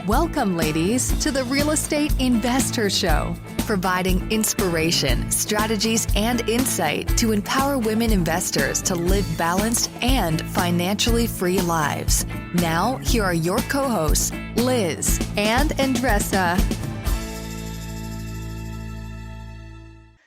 Welcome, ladies, to the Real Estate Investor Show, providing inspiration, strategies, and insight to empower women investors to live balanced and financially free lives. Now, here are your co-hosts, Liz and Andressa.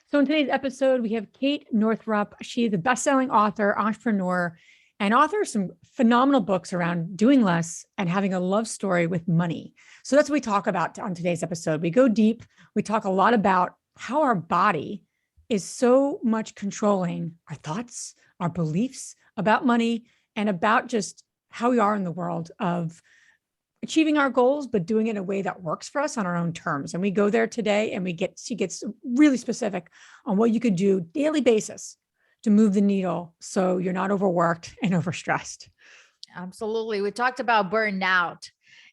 So in today's episode, we have Kate Northrup. She is a best-selling author, entrepreneur, and author of some phenomenal books around doing less and having a love story with money. So that's what we talk about on today's episode. We go deep. We talk a lot about how our body is so much controlling our thoughts, our beliefs about money, and about just how we are in the world of achieving our goals, but doing it in a way that works for us on our own terms. And we go there today, and she gets really specific on what you could do daily basis to move the needle so you're not overworked and overstressed. Absolutely. We talked about burnout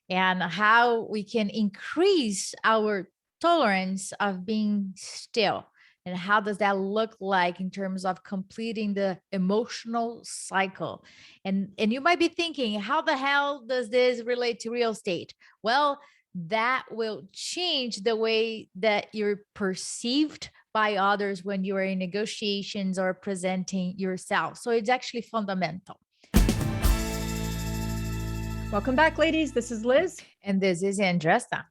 and how we can increase our tolerance of being still. And how does that look like in terms of completing the emotional cycle? And you might be thinking, how the hell does this relate to real estate? Well, that will change the way that you're perceived by others when you are in negotiations or presenting yourself. So it's actually fundamental. Welcome back, ladies. This is Liz. And this is Andressa.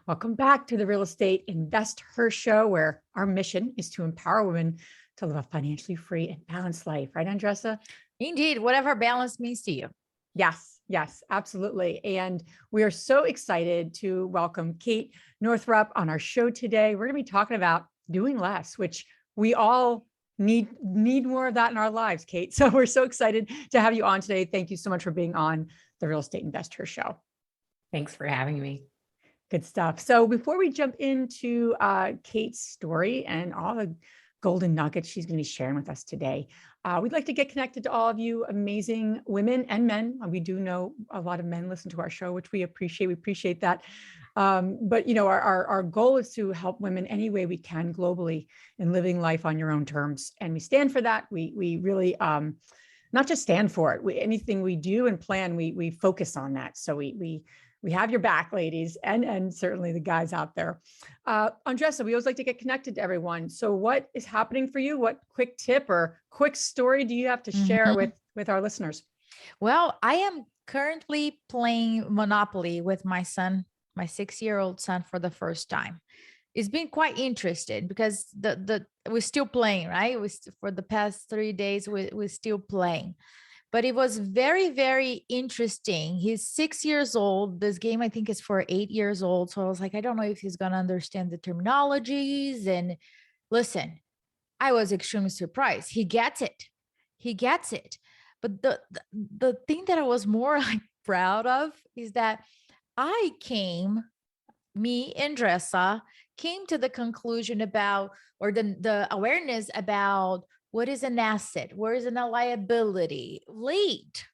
Welcome back to the Real Estate Investor Show, where our mission is to empower women to live a financially free and balanced life. Right, Andressa? Indeed, whatever balance means to you. Yes, absolutely. And we are so excited to welcome Kate Northrup on our show today. We're going to be talking about doing less, which we all need more of that in our lives, Kate. So we're so excited to have you on today. Thank you so much for being on the Real Estate Investor Show. Thanks for having me. Good stuff. So before we jump into Kate's story and all the golden nuggets she's going to be sharing with us today, we'd like to get connected to all of you amazing women and men. We do know a lot of men listen to our show, which we appreciate. We appreciate that. But you know, our goal is to help women any way we can globally in living life on your own terms, and we stand for that. We really not just stand for it. Anything we do and plan, we focus on that. So we have your back, ladies, and certainly the guys out there. Andressa, we always like to get connected to everyone. So what is happening for you? What quick tip or quick story do you have to share with our listeners? Well, I am currently playing Monopoly with my son, my 6-year-old son, for the first time. It's been quite interesting because we're still playing, right? For the past 3 days, we're still playing. But it was very, very interesting. He's 6 years old. This game, I think, is for 8 years old. So I was like, I don't know if he's going to understand the terminologies. And listen, I was extremely surprised. He gets it. But the thing that I was more proud of is that me and Dressa came to the conclusion about, or the awareness about, what is an asset? Where is a liability? Late,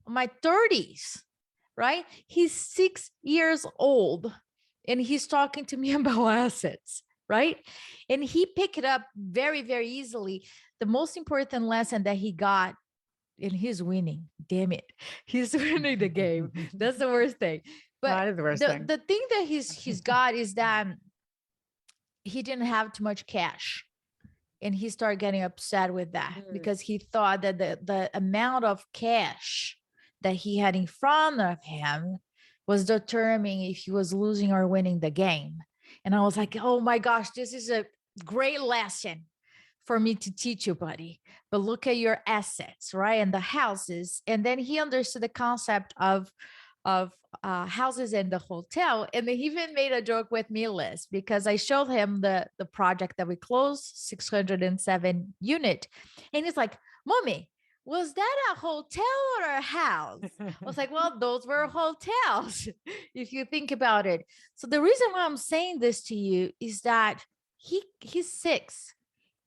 my 30s, right? He's 6 years old and he's talking to me about assets, right? And he picked it up very, very easily. The most important lesson that he got, and he's winning, damn it. He's winning the game. That's the worst thing. But that is the worst thing. The thing that he's got is that he didn't have too much cash. And he started getting upset with that because he thought that the amount of cash that he had in front of him was determining if he was losing or winning the game. And I was like, oh my gosh, this is a great lesson for me to teach you, buddy. But look at your assets, right? And the houses. And then he understood the concept of houses in the hotel. And they even made a joke with me, Liz, because I showed him the project that we closed, 607 unit. And he's like, Mommy, was that a hotel or a house? I was like, well, those were hotels, if you think about it. So the reason why I'm saying this to you is that he's 6,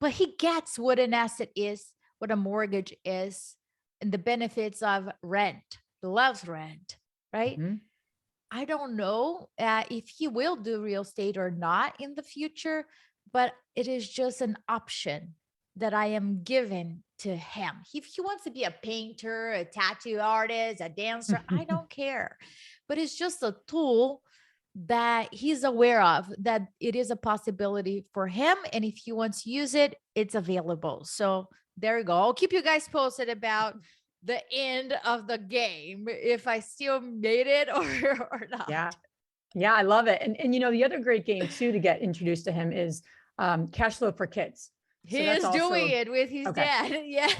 but he gets what an asset is, what a mortgage is, and the benefits of rent. He loves rent. Right? Mm-hmm. I don't know if he will do real estate or not in the future, but it is just an option that I am given to him. If he wants to be a painter, a tattoo artist, a dancer, I don't care. But it's just a tool that he's aware of, that it is a possibility for him. And if he wants to use it, it's available. So there you go. I'll keep you guys posted about the end of the game, if I still made it or not. Yeah. Yeah, I love it. And the other great game too to get introduced to him is Cash Flow for Kids. He is doing it with his dad. Yeah.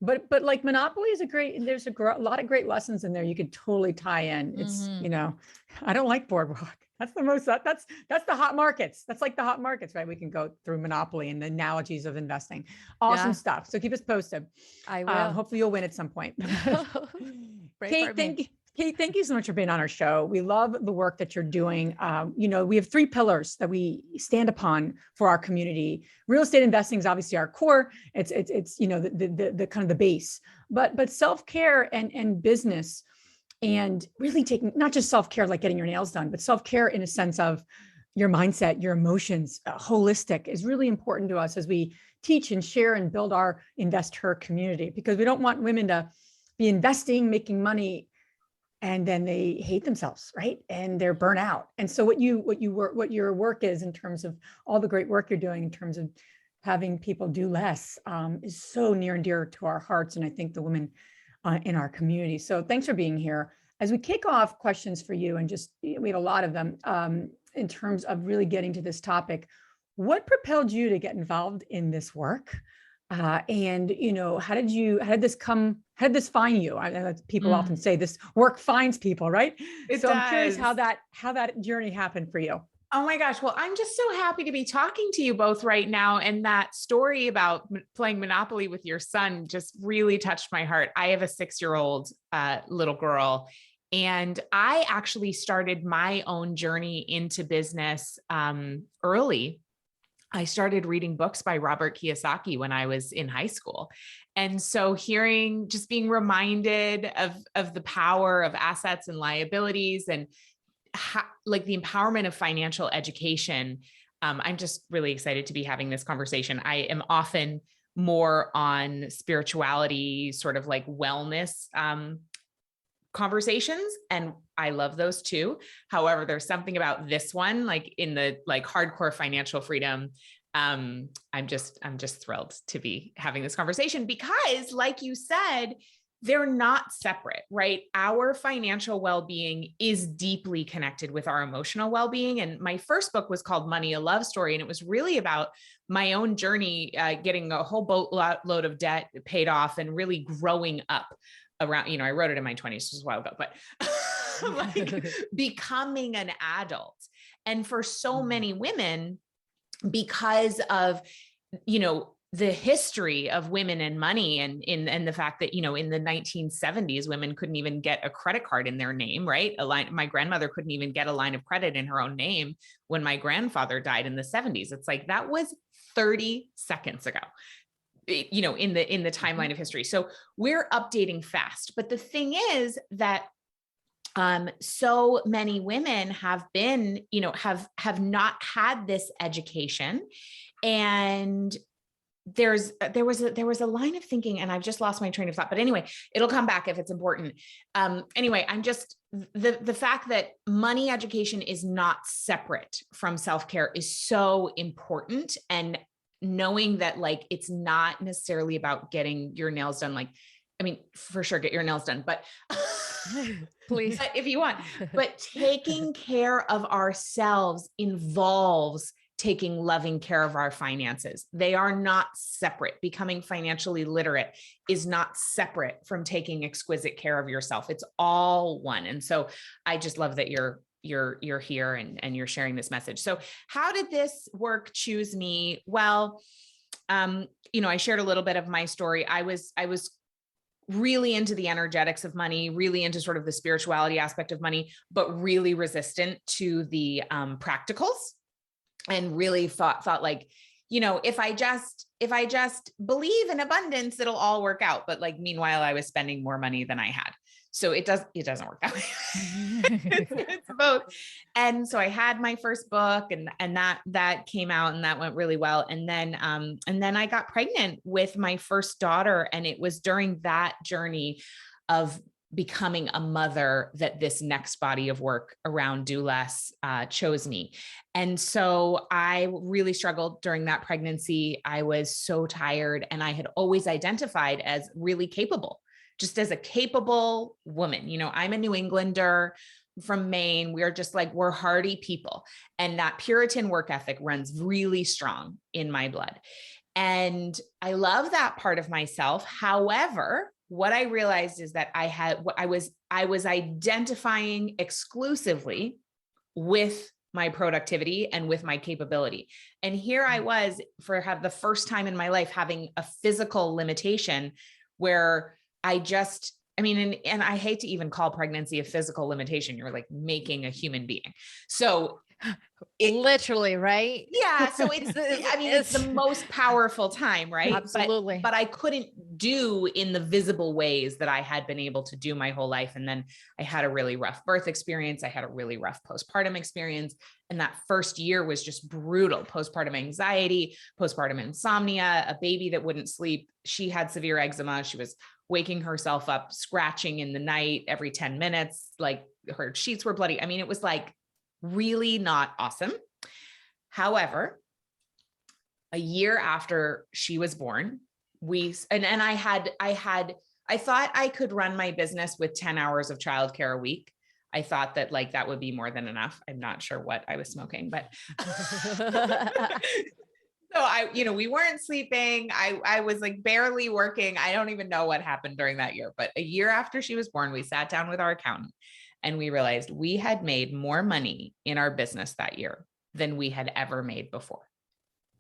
But like Monopoly is there's a lot of great lessons in there you could totally tie in. It's, I don't like Boardwalk. That's the hot markets. That's like the hot markets, right? We can go through Monopoly and the analogies of investing. Awesome stuff. So keep us posted. I will. Hopefully you'll win at some point. Kate, thank you so much for being on our show. We love the work that you're doing. We have 3 pillars that we stand upon for our community. Real estate investing is obviously our core. It's the kind of the base, but self-care and business, and really taking not just self-care like getting your nails done, but self-care in a sense of your mindset, your emotions, holistic is really important to us as we teach and share and build our investor community, because we don't want women to be investing, making money, and then they hate themselves, right? And they're burnt out. And so what your work is in terms of all the great work you're doing in terms of having people do less is so near and dear to our hearts. And I think the women in our community. So thanks for being here. As we kick off questions for you, and we have a lot of them in terms of really getting to this topic, what propelled you to get involved in this work? And how did this find you? I know people often say this work finds people, right? I'm curious how that journey happened for you. Oh my gosh. Well, I'm just so happy to be talking to you both right now. And that story about playing Monopoly with your son just really touched my heart. I have a 6-year-old little girl, and I actually started my own journey into business early. I started reading books by Robert Kiyosaki when I was in high school. And so being reminded of the power of assets and liabilities and like the empowerment of financial education. I'm just really excited to be having this conversation. I am often more on spirituality, sort of like wellness conversations, and I love those too. However, there's something about this one, like in the hardcore financial freedom. I'm just thrilled to be having this conversation because, like you said, they're not separate, right? Our financial well-being is deeply connected with our emotional well-being. And my first book was called Money, a Love Story. And it was really about my own journey, getting a whole boatload of debt paid off and really growing up around, I wrote it in my 20s, which was a while ago, but becoming an adult. And for so many women, because of, the history of women and money and the fact that, in the 1970s, women couldn't even get a credit card in their name, right? My grandmother couldn't even get a line of credit in her own name when my grandfather died in the 70s. It's like, that was 30 seconds ago, in the timeline of history. So we're updating fast. But the thing is that so many women have been, have not had this education. And there was a line of thinking, and I've just lost my train of thought, but anyway, it'll come back if it's important. Anyway, I'm just, the fact that money education is not separate from self-care is so important. And knowing that, it's not necessarily about getting your nails done. For sure, get your nails done, but please, if you want, but taking care of ourselves involves taking loving care of our finances. They are not separate. Becoming financially literate is not separate from taking exquisite care of yourself. It's all one. And so I just love that you're here and you're sharing this message. So how did this work choose me? Well, I shared a little bit of my story. I was really into the energetics of money, really into sort of the spirituality aspect of money, but really resistant to the practicals. And really thought if I just believe in abundance, it'll all work out. But meanwhile, I was spending more money than I had. So it doesn't work that way. it's both. And so I had my first book and that came out and that went really well. And then I got pregnant with my first daughter. And it was during that journey of becoming a mother that this next body of work around Do Less chose me. And so I really struggled during that pregnancy. I was so tired, and I had always identified as really capable, just as a capable woman. You know, I'm a New Englander from Maine. We're just like, we're hardy people. And that Puritan work ethic runs really strong in my blood. And I love that part of myself. However, what I realized is that I was identifying exclusively with my productivity and with my capability. And here I was the first time in my life having a physical limitation where and I hate to even call pregnancy a physical limitation. You're like making a human being. So literally, right? Yeah. So it's the most powerful time, right? Absolutely. But I couldn't do in the visible ways that I had been able to do my whole life. And then I had a really rough birth experience. I had a really rough postpartum experience. And that first year was just brutal. Postpartum anxiety, postpartum insomnia, a baby that wouldn't sleep. She had severe eczema. She was waking herself up, scratching in the night every 10 minutes. Like her sheets were bloody. I mean, it was like really not awesome. However, a year after she was born, I thought I could run my business with 10 hours of childcare a week. I thought that like, that would be more than enough. I'm not sure what I was smoking, but so we weren't sleeping. I was like barely working. I don't even know what happened during that year, but a year after she was born, we sat down with our accountant and we realized we had made more money in our business that year than we had ever made before,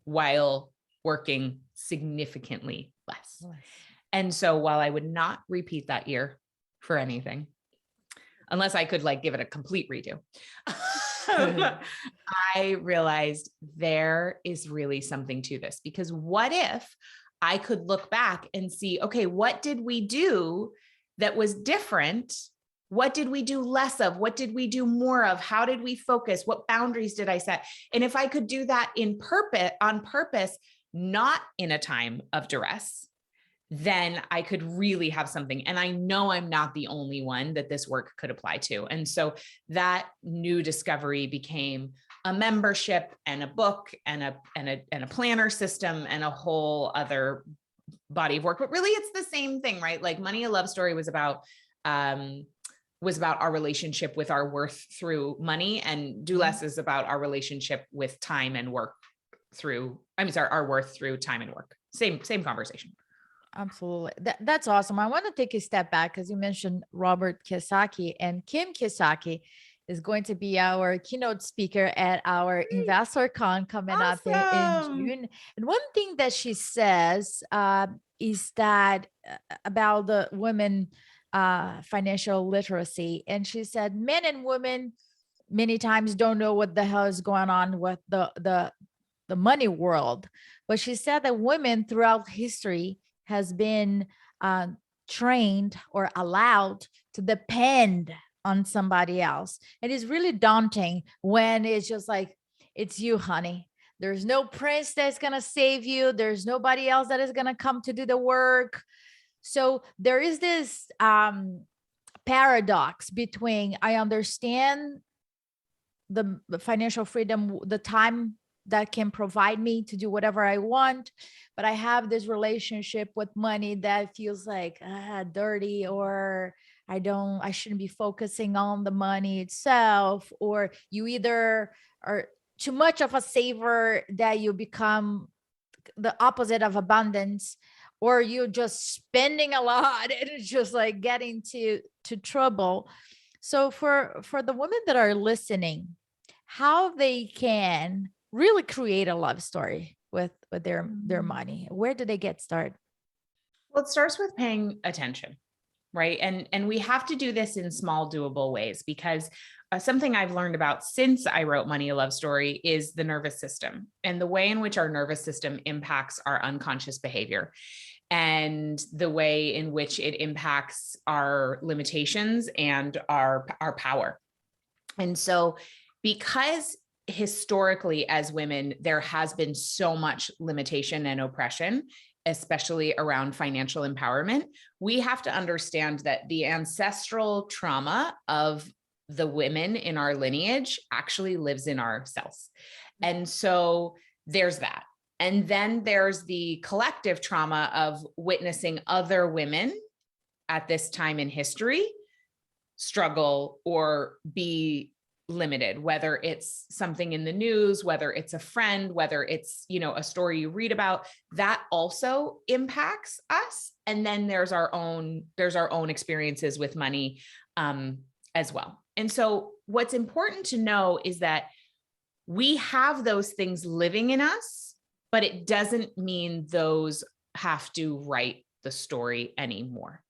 while working significantly less. And so while I would not repeat that year for anything, unless I could like give it a complete redo, I realized there is really something to this, because what if I could look back and see, okay, what did we do that was different? What did we do less of? What did we do more of? How did we focus? What boundaries did I set? And if I could do that on purpose, not in a time of duress, then I could really have something. And I know I'm not the only one that this work could apply to. And so that new discovery became a membership and a book and a planner system and a whole other body of work. But really it's the same thing, right? Like Money, a Love Story was about our relationship with our worth through money, and Do Less is about our relationship with time and work our worth through time and work. Same conversation. Absolutely. That's awesome. I want to take a step back because you mentioned Robert Kiyosaki, and Kim Kiyosaki is going to be our keynote speaker at our Investor Con coming up in June. And one thing that she says is that about the women financial literacy. And she said, men and women many times don't know what the hell is going on with the money world. But she said that women throughout history has been trained or allowed to depend on somebody else. It is really daunting when it's just like, it's you, honey. There's no prince that's going to save you. There's nobody else that is going to come to do the work. So there is this paradox between, I understand the financial freedom, the time that can provide me to do whatever I want, but I have this relationship with money that feels like dirty, or I shouldn't be focusing on the money itself, or you either are too much of a saver that you become the opposite of abundance, or you're just spending a lot and it's just like getting to trouble. So for the women that are listening, how they can really create a love story with their money, where do they get started? Well, it starts with paying attention, right? And we have to do this in small, doable ways, because something I've learned about since I wrote Money, a Love Story is the nervous system and the way in which our nervous system impacts our unconscious behavior, and the way in which it impacts our limitations and our power. And so because historically as women, there has been so much limitation and oppression especially around financial empowerment, we have to understand that the ancestral trauma of the women in our lineage actually lives in our cells. And so there's that. And then there's the collective trauma of witnessing other women at this time in history struggle or be limited, whether it's something in the news, whether it's a friend, whether it's, you know, a story you read about, that also impacts us. And then there's our own experiences with money as well. And so what's important to know is that we have those things living in us, but it doesn't mean those have to write the story anymore.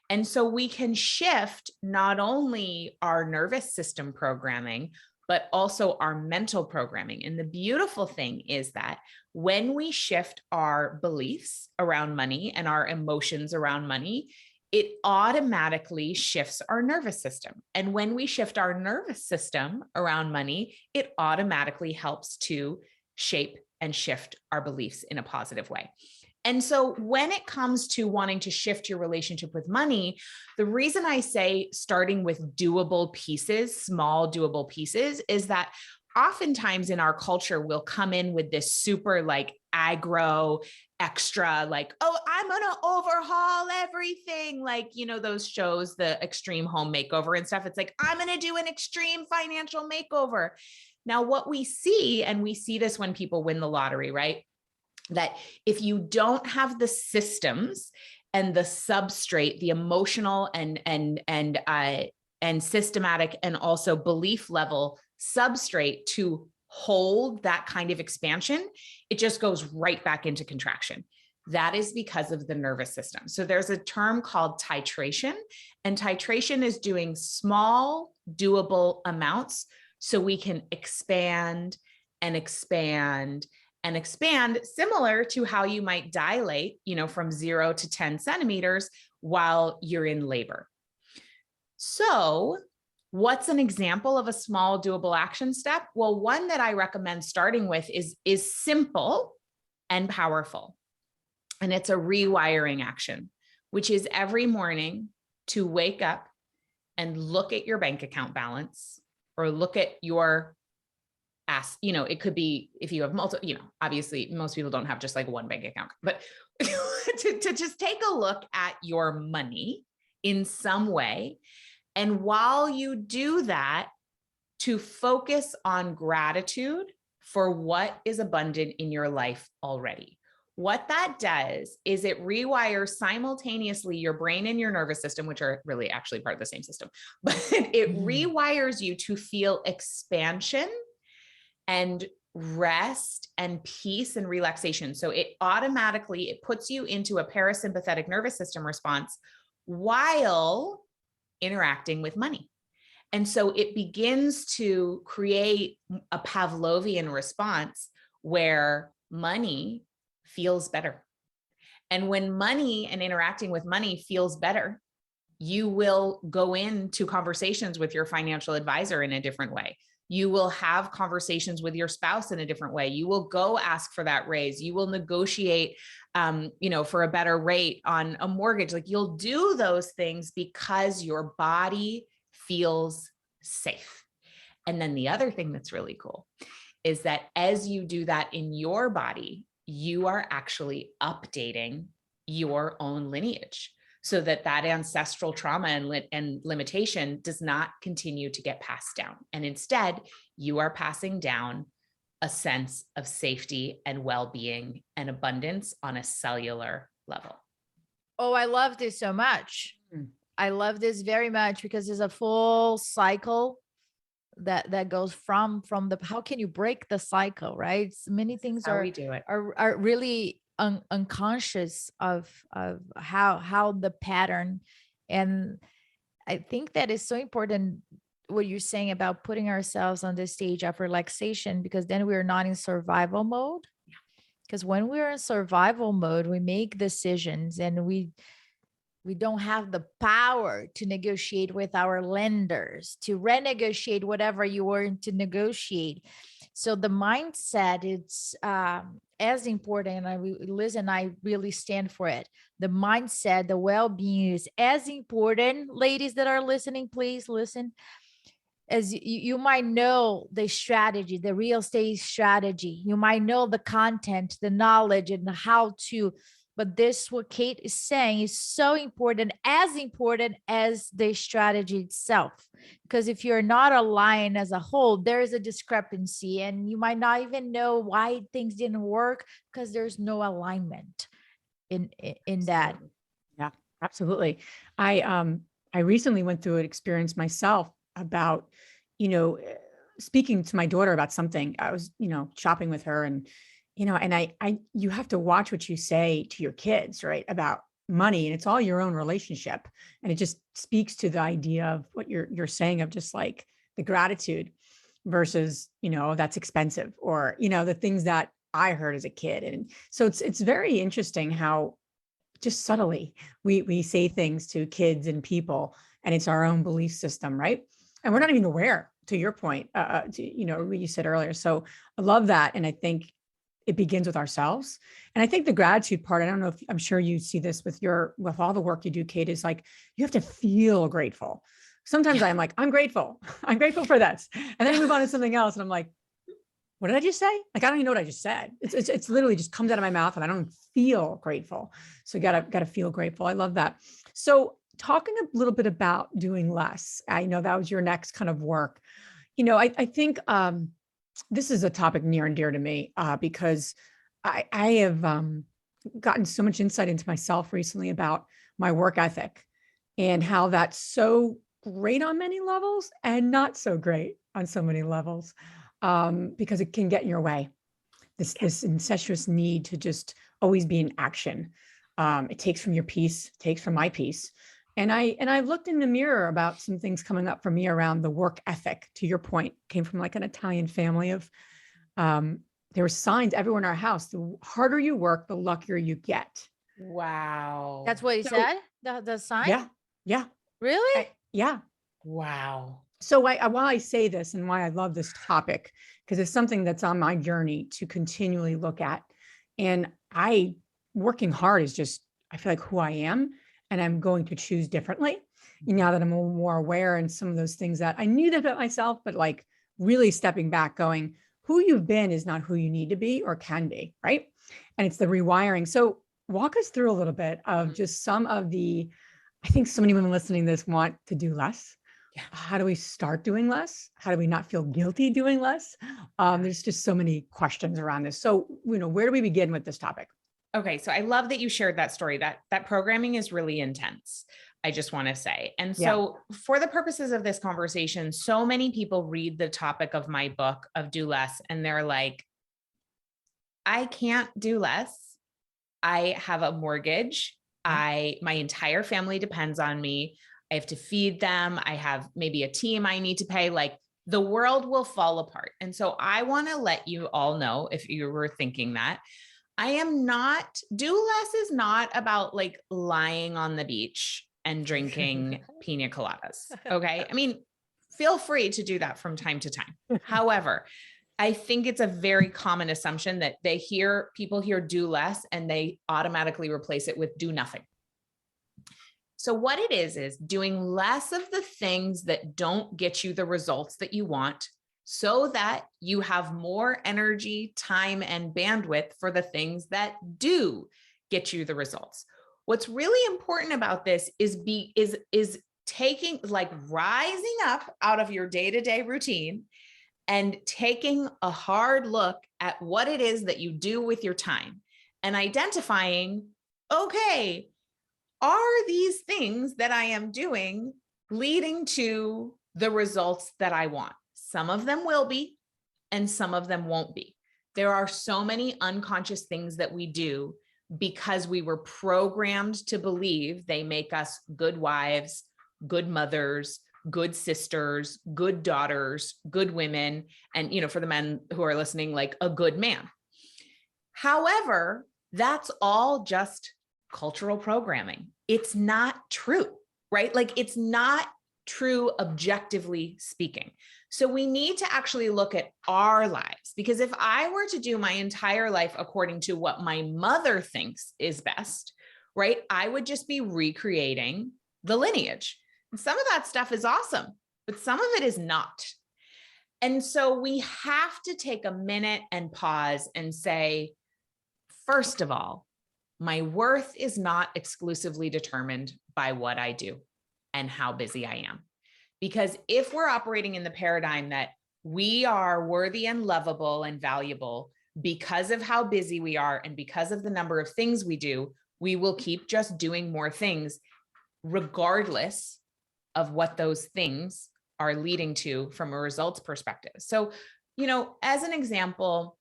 And so we can shift not only our nervous system programming, but also our mental programming. And the beautiful thing is that when we shift our beliefs around money and our emotions around money, it automatically shifts our nervous system. And when we shift our nervous system around money, it automatically helps to shape and shift our beliefs in a positive way. And so when it comes to wanting to shift your relationship with money, the reason I say starting with doable pieces, small doable pieces, is that oftentimes in our culture, we'll come in with this super like aggro, extra, like, oh, I'm going to overhaul everything. Like, you know, those shows, the extreme home makeover and stuff. It's like, I'm going to do an extreme financial makeover. Now, what we see, and we see this when people win the lottery, right? That if you don't have the systems and the substrate, the emotional and systematic and also belief level substrate to hold that kind of expansion, it just goes right back into contraction. That is because of the nervous system. So there's a term called titration, and titration is doing small, doable amounts so we can expand and expand and expand, similar to how you might dilate, you know, from 0 to 10 centimeters while you're in labor. So what's an example of a small doable action step? Well, one that I recommend starting with is simple and powerful. And it's a rewiring action, which is every morning to wake up and look at your bank account balance or look at your you know, it could be if you have multiple, you know, obviously most people don't have just like one bank account, but to just take a look at your money in some way. And while you do that, to focus on gratitude for what is abundant in your life already. What that does is it rewires simultaneously your brain and your nervous system, which are really actually part of the same system, but it rewires you to feel expansion and rest and peace and relaxation. So it puts you into a parasympathetic nervous system response while interacting with money. And so it begins to create a Pavlovian response where money feels better. And when money and interacting with money feels better, you will go into conversations with your financial advisor in a different way. You will have conversations with your spouse in a different way. You will go ask for that raise. You will negotiate, you know, for a better rate on a mortgage. Like you'll do those things because your body feels safe. And then the other thing that's really cool is that as you do that in your body, you are actually updating your own lineage, so that ancestral trauma and limitation does not continue to get passed down. And instead, you are passing down a sense of safety and well-being and abundance on a cellular level. Oh, I love this so much. I love this very much because there's a full cycle that goes from the, how can you break the cycle, right? Many things we do it. are really unconscious of how the pattern. And I think that is so important what you're saying about putting ourselves on this stage of relaxation, because then we're not in survival mode. Because when we're in survival mode, we make decisions and we don't have the power to negotiate with our lenders, to renegotiate whatever you were to negotiate. So the mindset, it's as important, Liz and I really stand for it. The mindset, the well-being is as important. Ladies that are listening, please listen. As you might know the strategy, the real estate strategy, you might know the content, the knowledge, and the how to. But this, what Kate is saying, is so important as the strategy itself. Because if you're not aligned as a whole, there is a discrepancy, and you might not even know why things didn't work because there's no alignment in that. Yeah, absolutely. I recently went through an experience myself about, speaking to my daughter about something. I was, shopping with her, and you have to watch what you say to your kids, right? About money, and it's all your own relationship. And it just speaks to the idea of what you're saying, of just like the gratitude versus, that's expensive, or, the things that I heard as a kid. And so it's very interesting how just subtly we say things to kids and people, and it's our own belief system, right? And we're not even aware, to your point, what you said earlier. So I love that. And I think it begins with ourselves. And I think the gratitude part, I don't know if, I'm sure you see this with all the work you do, Kate, is like, you have to feel grateful. Sometimes I'm like, I'm grateful for this. And then I move on to something else. And I'm like, what did I just say? Like, I don't even know what I just said. It's literally just comes out of my mouth, and I don't feel grateful. So gotta feel grateful. I love that. So talking a little bit about doing less. I know that was your next kind of work. I think, this is a topic near and dear to me, because I have gotten so much insight into myself recently about my work ethic, and how that's so great on many levels and not so great on so many levels, because it can get in your way. This incestuous need to just always be in action. It takes from your peace, takes from my peace. And I've looked in the mirror about some things coming up for me around the work ethic. To your point, came from like an Italian family of, there were signs everywhere in our house. The harder you work, the luckier you get. Wow. That's what he said? The sign? Yeah. Really? Yeah. Wow. So why I say this, and why I love this topic, because it's something that's on my journey to continually look at. And working hard is just, I feel like, who I am. And I'm going to choose differently now that I'm more aware, and some of those things that I knew that about myself, but like really stepping back, going, who you've been is not who you need to be or can be, right? And it's the rewiring. So walk us through a little bit of just some of I think so many women listening to this want to do less. Yeah. How do we start doing less? How do we not feel guilty doing less? There's just so many questions around this. So, where do we begin with this topic? Okay. So I love that you shared that story. That programming is really intense, I just want to say. And so for the purposes of this conversation, so many people read the topic of my book of Do Less, and they're like, I can't do less. I have a mortgage. My entire family depends on me. I have to feed them. I have maybe a team I need to pay. Like, the world will fall apart. And so I want to let you all know, if you were thinking that, do less is not about like lying on the beach and drinking pina coladas. Okay. I mean, feel free to do that from time to time. However, I think it's a very common assumption that people hear do less and they automatically replace it with do nothing. So what it is doing less of the things that don't get you the results that you want, so that you have more energy, time, and bandwidth for the things that do get you the results. What's really important about this is taking, like, rising up out of your day-to-day routine and taking a hard look at what it is that you do with your time, and identifying, okay, are these things that I am doing leading to the results that I want? Some of them will be, and some of them won't be. There are so many unconscious things that we do because we were programmed to believe they make us good wives, good mothers, good sisters, good daughters, good women, and, for the men who are listening, like a good man. However, that's all just cultural programming. It's not true, right? Like, it's not true, objectively speaking. So we need to actually look at our lives, because if I were to do my entire life according to what my mother thinks is best, right, I would just be recreating the lineage. And some of that stuff is awesome, but some of it is not. And so we have to take a minute and pause and say, first of all, my worth is not exclusively determined by what I do and how busy I am. Because if we're operating in the paradigm that we are worthy and lovable and valuable because of how busy we are and because of the number of things we do, we will keep just doing more things regardless of what those things are leading to from a results perspective. So, as an example,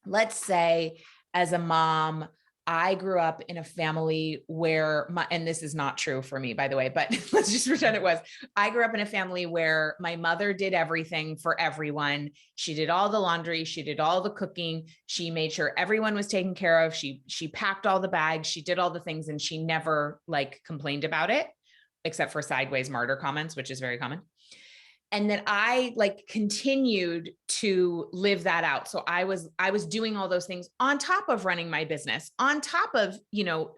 let's say as a mom, I grew up in a family where and this is not true for me, by the way, but let's just pretend it was. I grew up in a family where my mother did everything for everyone. She did all the laundry. She did all the cooking. She made sure everyone was taken care of. She packed all the bags. She did all the things, and she never complained about it, except for sideways martyr comments, which is very common. And then I continued to live that out. So I was doing all those things on top of running my business, on top of,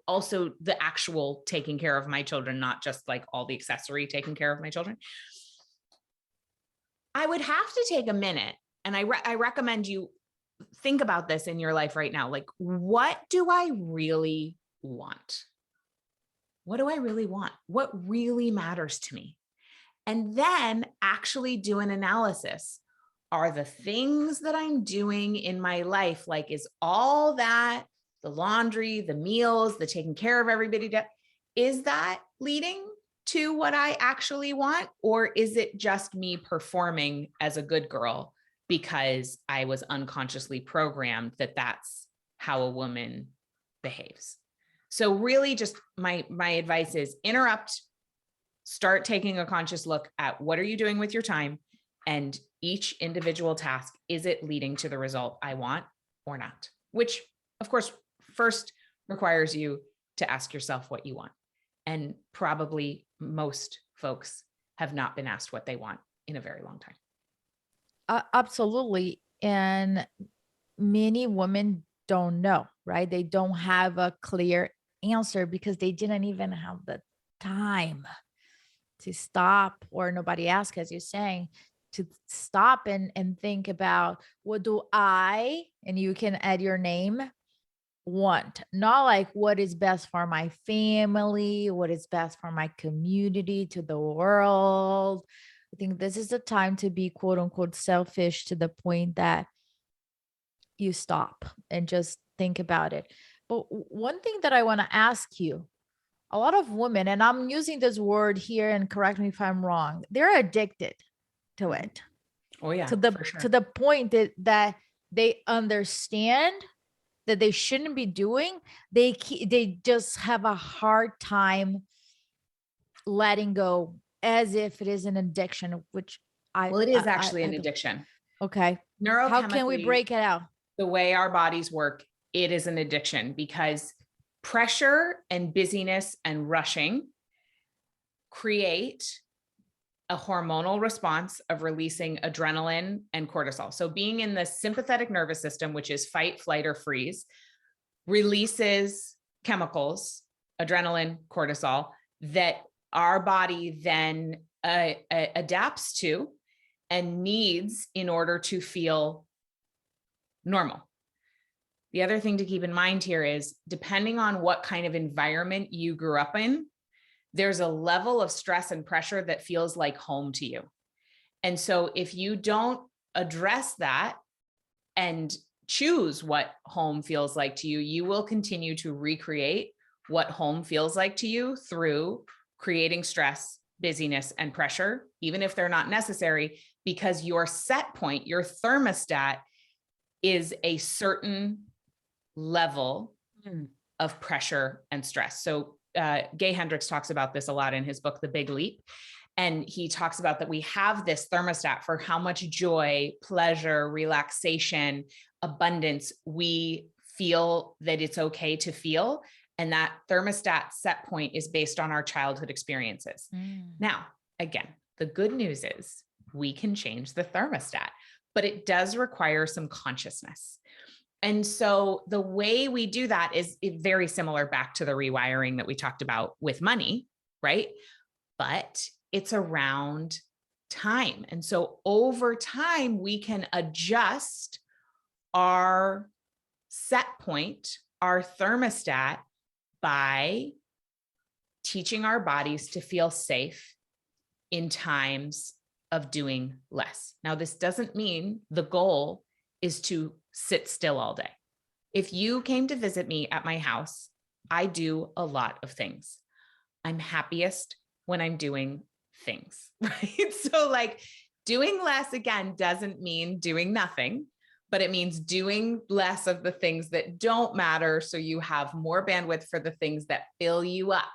also the actual taking care of my children, not just all the accessory taking care of my children. I would have to take a minute, and I recommend you think about this in your life right now. What do I really want? What do I really want? What really matters to me? And then actually do an analysis. Are the things that I'm doing in my life, is all that, the laundry, the meals, the taking care of everybody, is that leading to what I actually want? Or is it just me performing as a good girl because I was unconsciously programmed that that's how a woman behaves? So really just my advice is interrupt. Start taking a conscious look at what are you doing with your time, and each individual task, is it leading to the result I want or not? Which, of course, first requires you to ask yourself what you want. And probably most folks have not been asked what they want in a very long time. Absolutely. And many women don't know, right? They don't have a clear answer because they didn't even have the time to stop, or nobody asked, as you're saying, to stop and think about, what do I, and you can add your name, want? Not what is best for my family, what is best for my community, to the world. I think this is the time to be quote unquote selfish, to the point that you stop and just think about it. But one thing that I want to ask you, a lot of women, and I'm using this word here, and correct me if I'm wrong, they're addicted to it. Oh yeah, to the for sure. To the point that they understand that they shouldn't be doing. They just have a hard time letting go, as if it is an addiction, which it is actually an addiction. Okay. How can we break it out? The way our bodies work, it is an addiction, because pressure and busyness and rushing create a hormonal response of releasing adrenaline and cortisol. So being in the sympathetic nervous system, which is fight, flight, or freeze, releases chemicals, adrenaline, cortisol, that our body then adapts to and needs in order to feel normal. The other thing to keep in mind here is, depending on what kind of environment you grew up in, there's a level of stress and pressure that feels like home to you. And so if you don't address that and choose what home feels like to you, you will continue to recreate what home feels like to you through creating stress, busyness, and pressure, even if they're not necessary, because your set point, your thermostat, is a certain level of pressure and stress. So Gay Hendricks talks about this a lot in his book, The Big Leap. And he talks about that we have this thermostat for how much joy, pleasure, relaxation, abundance we feel that it's okay to feel. And that thermostat set point is based on our childhood experiences. Now, again, the good news is we can change the thermostat, but it does require some consciousness. And so the way we do that is very similar back to the rewiring that we talked about with money, right? But it's around time. And so over time, we can adjust our set point, our thermostat, by teaching our bodies to feel safe in times of doing less. Now, this doesn't mean the goal is to sit still all day. If you came to visit me at my house, I do a lot of things. I'm happiest when I'm doing things, right? So like doing less, again, doesn't mean doing nothing, but it means doing less of the things that don't matter. So you have more bandwidth for the things that fill you up,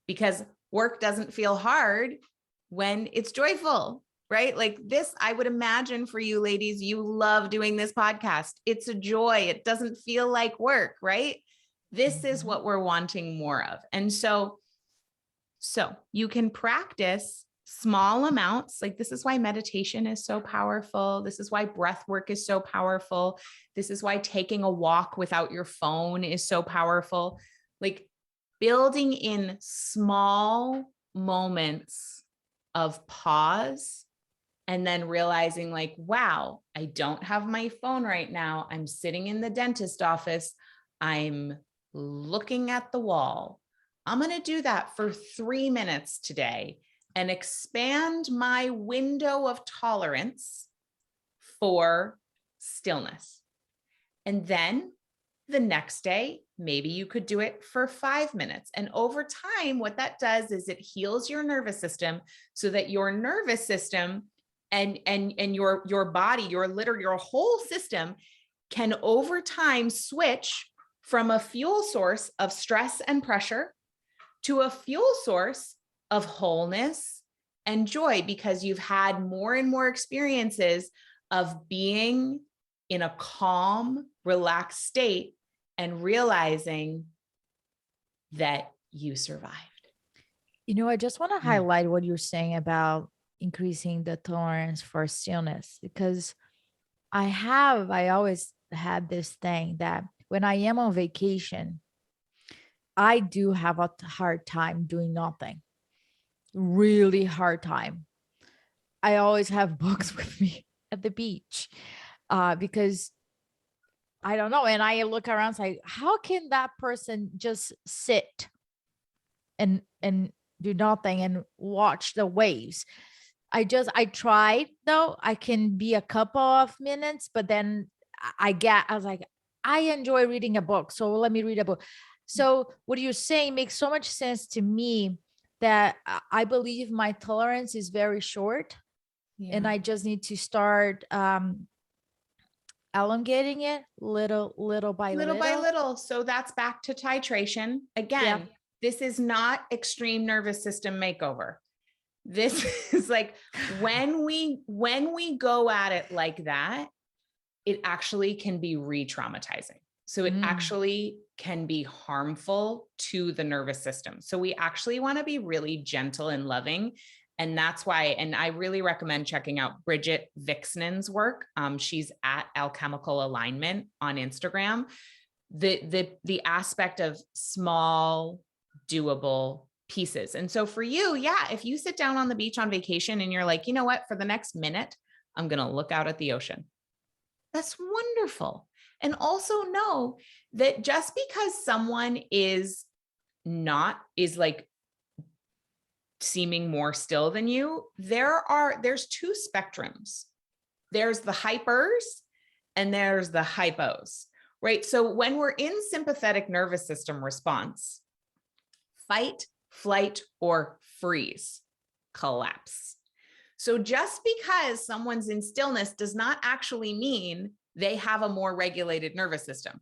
because work doesn't feel hard when it's joyful, right? Like this, I would imagine for you ladies, you love doing this podcast. It's a joy. It doesn't feel like work, right? This is what we're wanting more of. And so you can practice small amounts. Like this is why meditation is so powerful. This is why breath work is so powerful. This is why taking a walk without your phone is so powerful. Like building in small moments of pause and then realizing like, wow, I don't have my phone right now. I'm sitting in the dentist office. I'm looking at the wall. I'm going to do that for 3 minutes today and expand my window of tolerance for stillness. And then the next day, maybe you could do it for 5 minutes. And over time, what that does is it heals your nervous system so that your nervous system and your body, your whole system can over time switch from a fuel source of stress and pressure to a fuel source of wholeness and joy, because you've had more and more experiences of being in a calm, relaxed state and realizing that you survived. You know, I just want to highlight what you're saying about increasing the tolerance for stillness, because I always had this thing that when I am on vacation, I do have a hard time doing nothing, really hard time. I always have books with me at the beach because I don't know. And I look around and say, how can that person just sit and do nothing and watch the waves? I tried though. I can be a couple of minutes, but then I was like, I enjoy reading a book. So let me read a book. So what you're saying makes so much sense to me, that I believe my tolerance is very short, and I just need to start elongating it little by little. So that's back to titration. Again, This is not extreme nervous system makeover. This is like when we go at it like that, it actually can be re-traumatizing. So it actually can be harmful to the nervous system. So we actually want to be really gentle and loving. And that's why, and I really recommend checking out Bridget Vixnan's work. She's at Alchemical Alignment on Instagram. The aspect of small, doable pieces. And so for you, if you sit down on the beach on vacation and you're like, you know what, for the next minute, I'm going to look out at the ocean. That's wonderful. And also know that just because someone is like seeming more still than you, there's two spectrums. There's the hypers and there's the hypos, right? So when we're in sympathetic nervous system response, fight, flight, or freeze, collapse. So just because someone's in stillness does not actually mean they have a more regulated nervous system.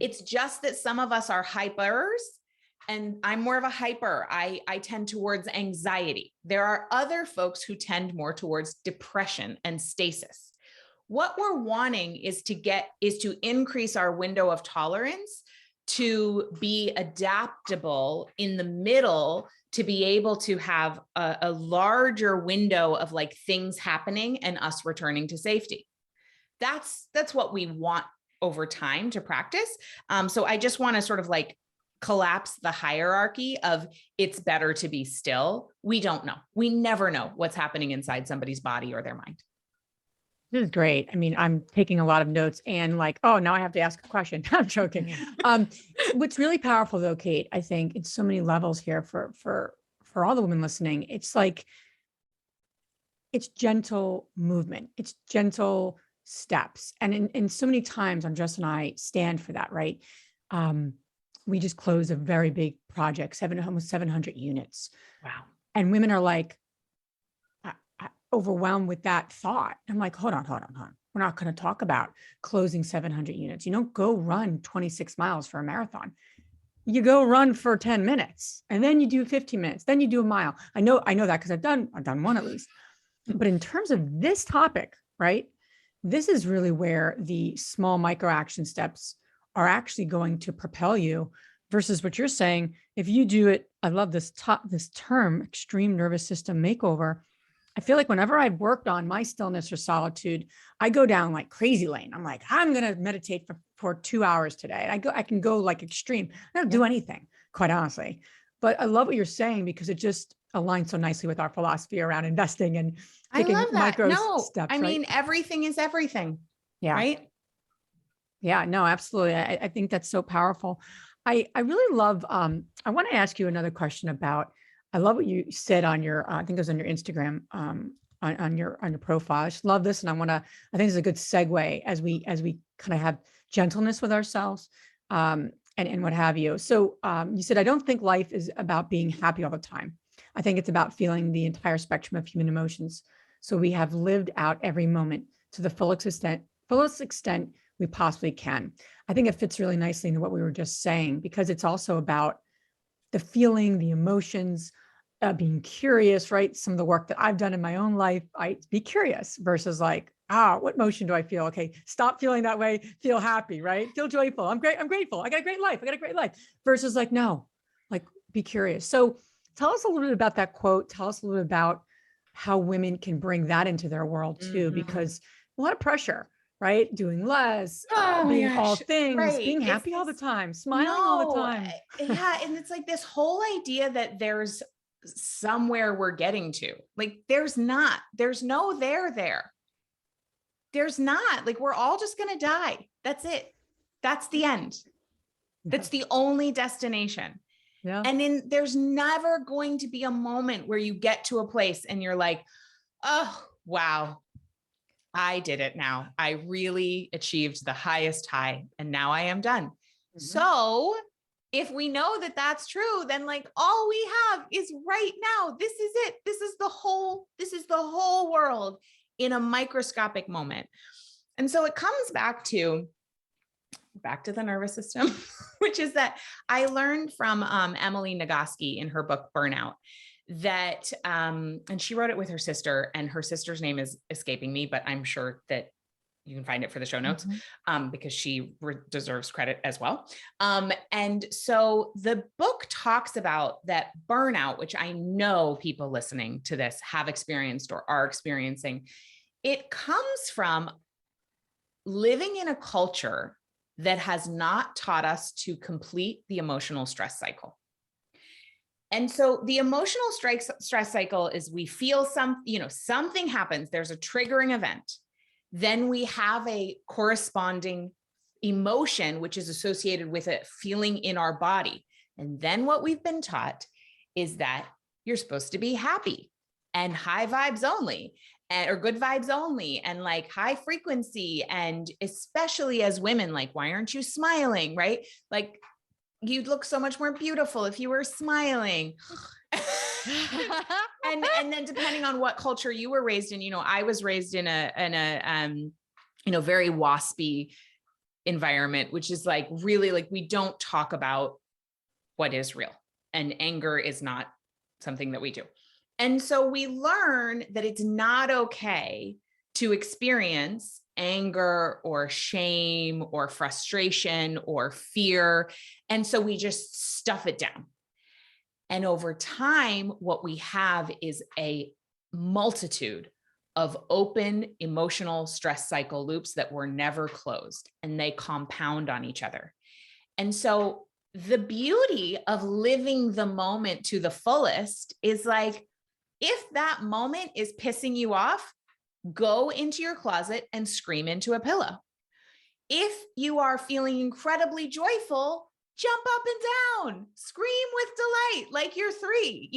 It's just that some of us are hypers, and I'm more of a hyper. I tend towards anxiety. There are other folks who tend more towards depression and stasis. What we're wanting is to increase our window of tolerance to be adaptable in the middle to be able to have a larger window of like things happening and us returning to safety. That's what we want over time to practice. So I just want to sort of like collapse the hierarchy of it's better to be still. We don't know. We never know what's happening inside somebody's body or their mind. This is great. I mean, I'm taking a lot of notes and like, oh, now I have to ask a question. I'm joking. What's really powerful though, Kate, I think in so many levels here for all the women listening, it's like, it's gentle movement. It's gentle steps. And so many times Andres and I stand for that, right? We just closed a very big project, almost 700 units. Wow. And women are like, overwhelmed with that thought. I'm like, hold on. We're not going to talk about closing 700 units. You don't go run 26 miles for a marathon. You go run for 10 minutes and then you do 15 minutes. Then you do a mile. I know that because I've done one at least. But in terms of this topic, right? This is really where the small micro action steps are actually going to propel you versus what you're saying. If you do it, I love this term, extreme nervous system makeover. I feel like whenever I've worked on my stillness or solitude, I go down like crazy lane. I'm like, I'm going to meditate for 2 hours today. And I can go like extreme. I don't do anything, quite honestly. But I love what you're saying because it just aligns so nicely with our philosophy around investing and taking micro steps. I mean, everything is everything. Yeah. Right. Yeah, no, absolutely. I think that's so powerful. I really love, I want to ask you another question about, I love what you said on your, I think it was on your Instagram, on your profile. I just love this. And I think it's a good segue as we kind of have gentleness with ourselves, and what have you. So you said, I don't think life is about being happy all the time. I think it's about feeling the entire spectrum of human emotions. So we have lived out every moment to the fullest extent we possibly can. I think it fits really nicely into what we were just saying, because it's also about the feeling, the emotions, being curious, right? Some of the work that I've done in my own life, I be curious versus like, what emotion do I feel? Okay, stop feeling that way. Feel happy, right? Feel joyful. I'm grateful. I got a great life. Versus like, no, like be curious. So tell us a little bit about that quote. Tell us a little bit about how women can bring that into their world too, because a lot of pressure, right? Doing less, being all things, right. Being happy all the time, smiling all the time. Yeah. And it's like this whole idea that there's somewhere we're getting to. Like there's no there. There's not. Like we're all just going to die. That's it. That's the end. That's the only destination. Yeah. And there's never going to be a moment where you get to a place and you're like, oh, wow, I did it now. I really achieved the highest high and now I am done. Mm-hmm. So if we know that that's true, then like all we have is right now. This is it. This is the whole world in a microscopic moment. And so it comes back to the nervous system, which is that I learned from Emily Nagoski in her book, Burnout, that, and she wrote it with her sister, and her sister's name is escaping me, but I'm sure that you can find it for the show notes, because she deserves credit as well. And so the book talks about that burnout, which I know people listening to this have experienced or are experiencing. It comes from living in a culture that has not taught us to complete the emotional stress cycle. And so the emotional stress cycle is we feel something happens, there's a triggering event. Then we have a corresponding emotion, which is associated with a feeling in our body. And then what we've been taught is that you're supposed to be happy and high vibes only, or good vibes only, and like high frequency. And especially as women, like, why aren't you smiling? Right? Like you'd look so much more beautiful if you were smiling. and then depending on what culture you were raised in, I was raised in a very waspy environment, which is like really like, we don't talk about what is real, and anger is not something that we do. And so we learn that it's not okay to experience anger or shame or frustration or fear. And so we just stuff it down. And over time, what we have is a multitude of open emotional stress cycle loops that were never closed, and they compound on each other. And so the beauty of living the moment to the fullest is like, if that moment is pissing you off, go into your closet and scream into a pillow. If you are feeling incredibly joyful, jump up and down, scream with delight like you're 3,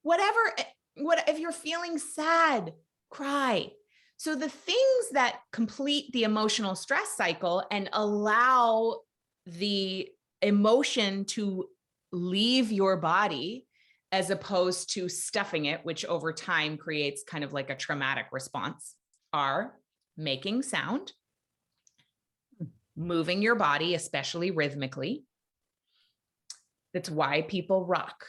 whatever. If you're feeling sad, cry. So the things that complete the emotional stress cycle and allow the emotion to leave your body as opposed to stuffing it, which over time creates kind of like a traumatic response, are making sound, moving your body, especially rhythmically. That's why people rock,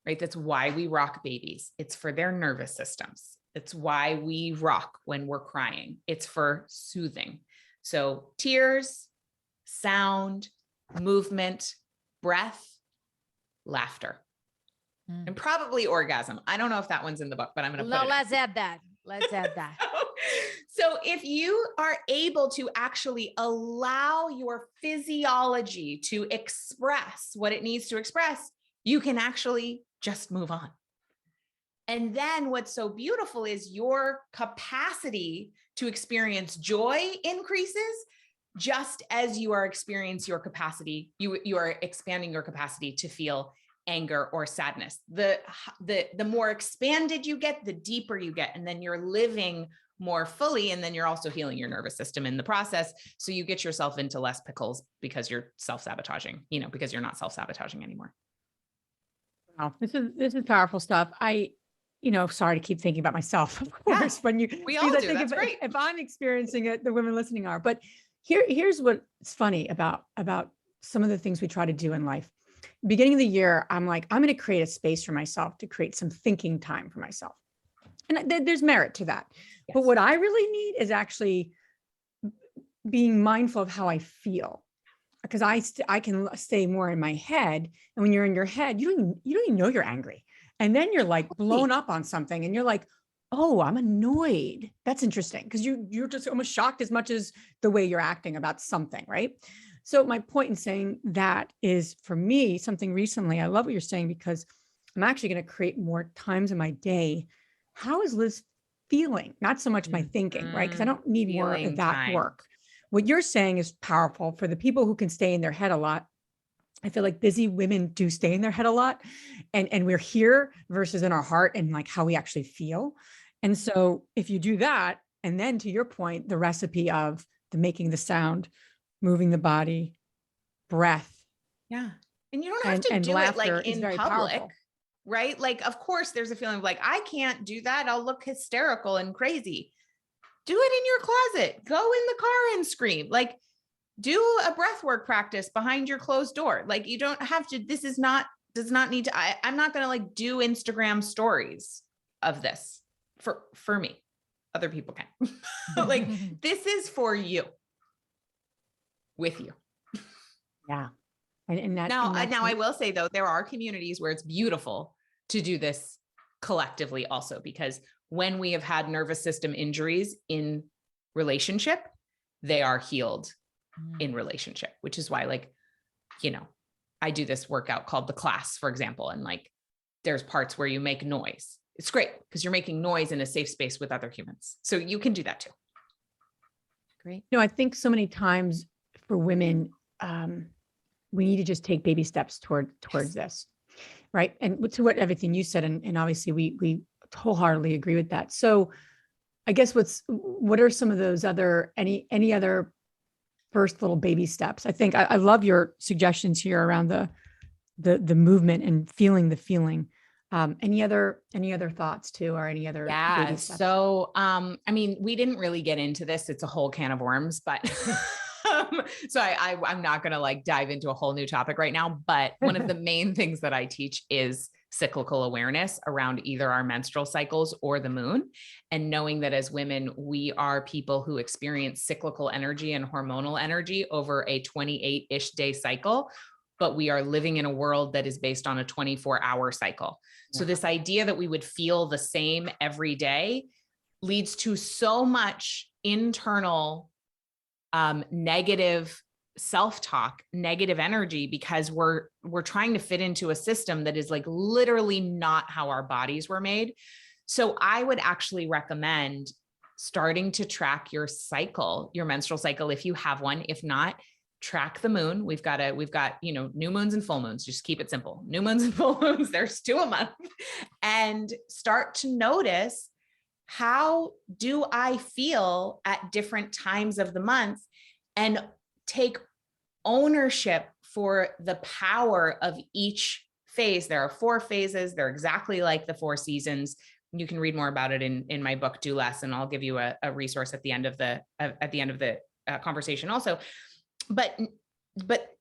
right? That's why we rock babies. It's for their nervous systems. It's why we rock when we're crying. It's for soothing. So tears, sound, movement, breath, laughter, and probably orgasm. I don't know if that one's in the book, but I'm going to put it. Let's add that. Let's add that. So if you are able to actually allow your physiology to express what it needs to express, you can actually just move on. And then what's so beautiful is your capacity to experience joy increases just as you are experiencing your capacity, you are expanding your capacity to feel anger or sadness. The more expanded you get, the deeper you get, and then you're living more fully, and then you're also healing your nervous system in the process. So you get yourself into less pickles because you're self-sabotaging, because you're not self-sabotaging anymore. Wow, this is powerful stuff. Sorry to keep thinking about myself, of course, when we all do. That's great. If I'm experiencing it, the women listening are. But here's what's funny about some of the things we try to do in life. Beginning of the year, I'm like, I'm going to create a space for myself to create some thinking time for myself. And there's merit to that. Yes. But what I really need is actually being mindful of how I feel, because I can stay more in my head. And when you're in your head, you don't even know you're angry. And then you're like blown up on something and you're like, oh, I'm annoyed. That's interesting. Because you're just almost shocked as much as the way you're acting about something, right? So my point in saying that is, for me, something recently, I love what you're saying, because I'm actually going to create more times in my day. How is Liz feeling? Not so much my thinking, right? Because I don't need more of that work. What you're saying is powerful for the people who can stay in their head a lot. I feel like busy women do stay in their head a lot, and we're here versus in our heart and like how we actually feel. And so if you do that, and then to your point, the recipe of the making the sound, moving the body, breath. Yeah. And you don't have to do it like in public, powerful. Right? Like, of course, there's a feeling of like, I can't do that. I'll look hysterical and crazy. Do it in your closet. Go in the car and scream. Like, do a breathwork practice behind your closed door. Like, you don't have to, does not need to, I'm not going to like do Instagram stories of this for me. Other people can. Like, this is for you, with you. Yeah. Now I will say though, there are communities where it's beautiful to do this collectively also, because when we have had nervous system injuries in relationship, they are healed in relationship, which is why, like, I do this workout called The Class, for example. And like, there's parts where you make noise. It's great because you're making noise in a safe space with other humans. So you can do that too. Great. I think so many times for women, we need to just take baby steps towards this. Right. And to what everything you said, and obviously we wholeheartedly agree with that. So I guess what are some of those any other first little baby steps? I think I love your suggestions here around the movement and feeling the feeling. Any other thoughts too, or any other baby steps? So we didn't really get into this. It's a whole can of worms, but so I'm not going to like dive into a whole new topic right now, but one of the main things that I teach is cyclical awareness around either our menstrual cycles or the moon. And knowing that as women, we are people who experience cyclical energy and hormonal energy over a 28-ish day cycle. but we are living in a world that is based on a 24-hour cycle. So this idea that we would feel the same every day leads to so much internal negative self-talk, negative energy, because we're trying to fit into a system that is like literally not how our bodies were made. So I would actually recommend starting to track your cycle, your menstrual cycle, if you have one. If not, track the moon. We've got, new moons and full moons. Just keep it simple. New moons and full moons. There's 2 a month. And start to notice, how do I feel at different times of the month, and take ownership for the power of each phase. There are 4 phases. They're exactly like the 4 seasons. You can read more about it in my book, Do Less, and I'll give you a resource at the end of the conversation also. But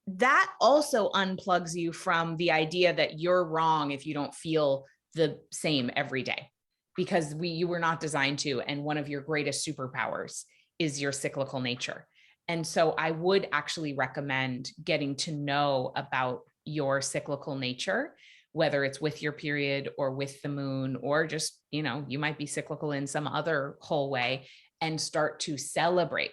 that also unplugs you from the idea that you're wrong if you don't feel the same every day, because you were not designed to. And one of your greatest superpowers is your cyclical nature. And so I would actually recommend getting to know about your cyclical nature, whether it's with your period or with the moon, or just, you might be cyclical in some other whole way, and start to celebrate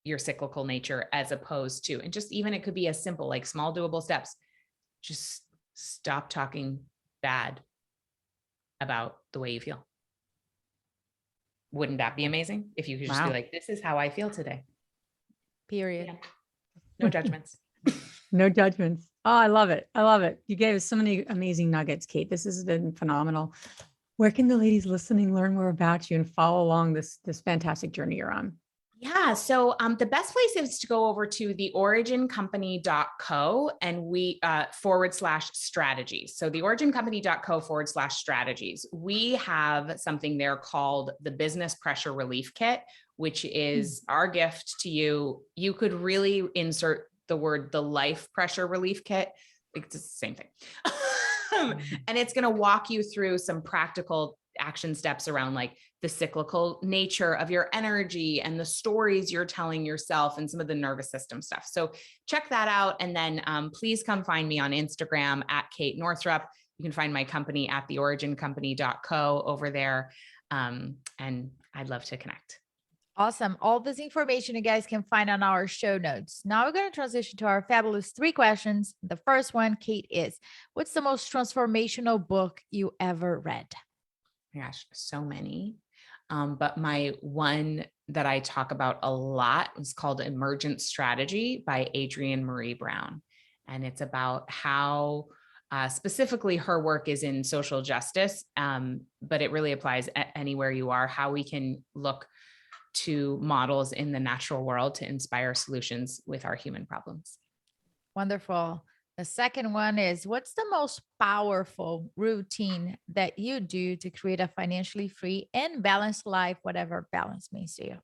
your cyclical nature, as opposed to, and just even, it could be as simple, like small doable steps. Just stop talking bad about the way you feel. Wouldn't that be amazing if you could just be like, this is how I feel today. Period. Yeah. No judgments. No judgments. Oh, I love it. I love it. You gave us so many amazing nuggets, Kate. This has been phenomenal. Where can the ladies listening learn more about you and follow along this fantastic journey you're on? Yeah. So the best place is to go over to theorigincompany.co and we /strategies. So theorigincompany.co /strategies. We have something there called the Business Pressure Relief Kit, which is our gift to you. You could really insert the word the Life Pressure Relief Kit. It's the same thing. And it's going to walk you through some practical action steps around like the cyclical nature of your energy and the stories you're telling yourself and some of the nervous system stuff. So check that out. And then please come find me on Instagram at Kate Northrup. You can find my company at theorigincompany.co over there. And I'd love to connect. Awesome. All this information you guys can find on our show notes. Now we're going to transition to our fabulous 3 questions. The first one, Kate, is what's the most transformational book you ever read? My gosh, so many. But my one that I talk about a lot is called Emergent Strategy by Adrienne Maree Brown. And it's about how specifically her work is in social justice, but it really applies anywhere you are, how we can look to models in the natural world to inspire solutions with our human problems. Wonderful. The second one is what's the most powerful routine that you do to create a financially free and balanced life, whatever balance means to you?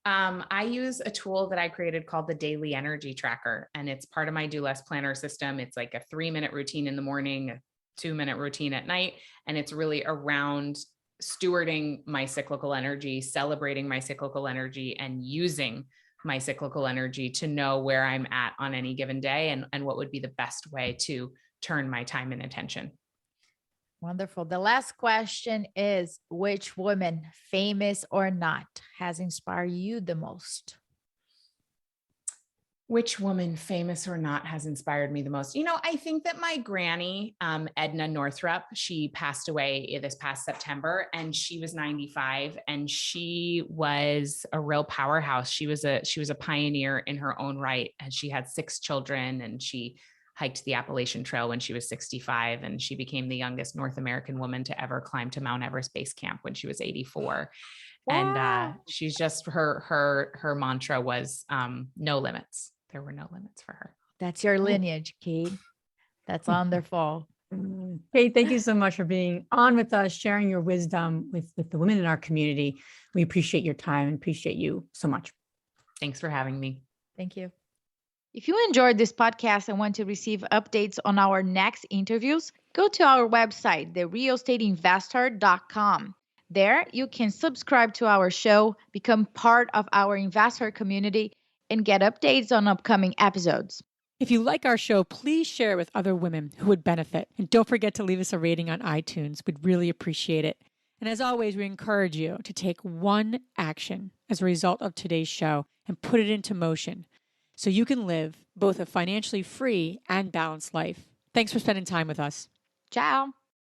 I use a tool that I created called the Daily Energy Tracker, and it's part of my Do Less planner system. It's like a 3-minute routine in the morning, a 2-minute routine at night. And it's really around stewarding my cyclical energy, celebrating my cyclical energy, and using my cyclical energy to know where I'm at on any given day and what would be the best way to turn my time and attention. Wonderful. The last question is which woman, famous or not, has inspired you the most? Which woman, famous or not, has inspired me the most? I think that my granny, Edna Northrup, she passed away this past September, and she was 95, and she was a real powerhouse. She was a pioneer in her own right, and she had 6 children, and she hiked the Appalachian Trail when she was 65, and she became the youngest North American woman to ever climb to Mount Everest Base Camp when she was 84. Wow. And she's just her mantra was no limits. There were no limits for her. That's your lineage, Kate. That's wonderful. Kate, thank you so much for being on with us, sharing your wisdom with the women in our community. We appreciate your time and appreciate you so much. Thanks for having me. Thank you. If you enjoyed this podcast and want to receive updates on our next interviews, go to our website, therealestateinvestor.com. There, you can subscribe to our show, become part of our investor community, and get updates on upcoming episodes. If you like our show, please share it with other women who would benefit. And don't forget to leave us a rating on iTunes. We'd really appreciate it. And as always, we encourage you to take one action as a result of today's show and put it into motion so you can live both a financially free and balanced life. Thanks for spending time with us. Ciao.